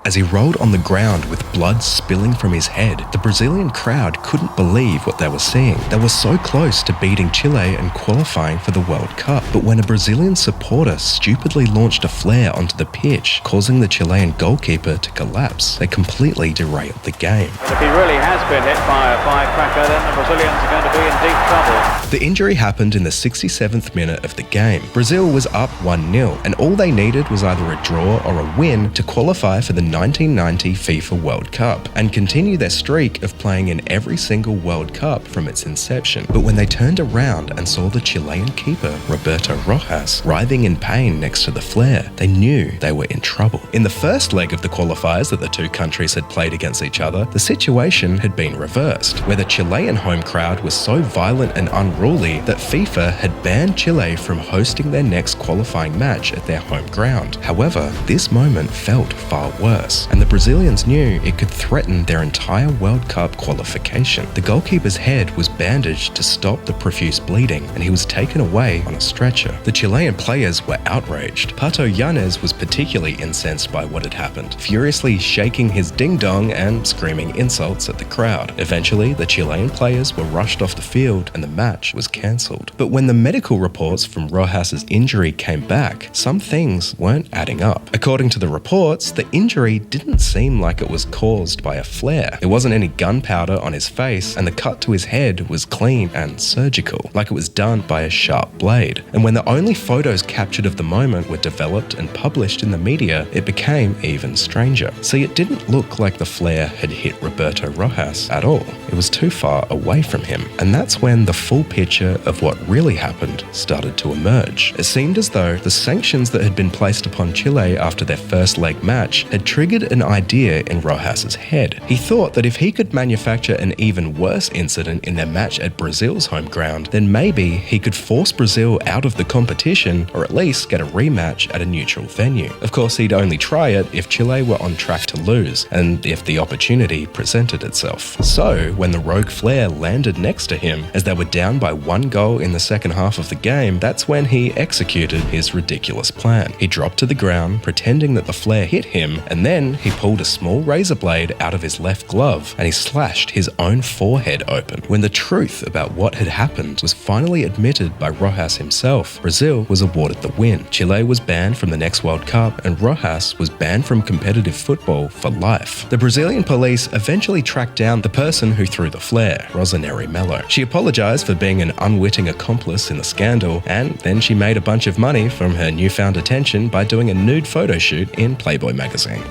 As he rolled on the ground with blood spilling from his head, the Brazilian crowd couldn't believe what they were seeing. They were so close to beating Chile and qualifying for the World Cup. But when a Brazilian supporter stupidly launched a flare onto the pitch, causing the Chilean goalkeeper to collapse, they completely derailed the game. If he really has been hit by a firecracker, then the Brazilians are going to be in deep trouble. The injury happened in the 67th minute of the game. Brazil was up 1-0, and all they needed was either a draw or a win to qualify for the 1990 FIFA World Cup and continue their streak of playing in every single World Cup from its inception. But when they turned around and saw the Chilean keeper, Roberto Rojas, writhing in pain next to the flare, they knew they were in trouble. In the first leg of the qualifiers that the two countries had played against each other, the situation had been reversed, where the Chilean home crowd was so violent and unruly that FIFA had banned Chile from hosting their next qualifying match at their home ground. However, this moment felt far worse, and the Brazilians knew it could threaten their entire World Cup qualification. The goalkeeper's head was bandaged to stop the profuse bleeding, and he was taken away on a stretcher. The Chilean players were outraged. Pato Yanez was particularly incensed by what had happened, furiously shaking his ding-dong and screaming insults at the crowd. Eventually, the Chilean players were rushed off the field and the match was cancelled. But when the medical reports from Rojas' injury came back, some things weren't adding up. According to the reports, the injury didn't seem like it was caused by a flare. There wasn't any gunpowder on his face, and the cut to his head was clean and surgical, like it was done by a sharp blade. And when the only photos captured of the moment were developed and published in the media, it became even stranger. See, it didn't look like the flare had hit Roberto Rojas at all. It was too far away from him. And that's when the full picture of what really happened started to emerge. It seemed as though the sanctions that had been placed upon Chile after their first leg match had triggered an idea in Rojas' head. He thought that if he could manufacture an even worse incident in their match at Brazil's home ground, then maybe he could force Brazil out of the competition, or at least get a rematch at a neutral venue. Of course, he'd only try it if Chile were on track to lose, and if the opportunity presented itself. So, when the rogue flare landed next to him, as they were down by 1 goal in the second half of the game, that's when he executed his ridiculous plan. He dropped to the ground, pretending that the flare hit him, and then he pulled a small razor blade out of his left glove and he slashed his own forehead open. When the truth about what had happened was finally admitted by Rojas himself, Brazil was awarded the win. Chile was banned from the next World Cup, and Rojas was banned from competitive football for life. The Brazilian police eventually tracked down the person who threw the flare, Rosaneri Melo. She apologized for being an unwitting accomplice in the scandal, and then she made a bunch of money from her newfound attention by doing a nude photo shoot in Playboy magazine.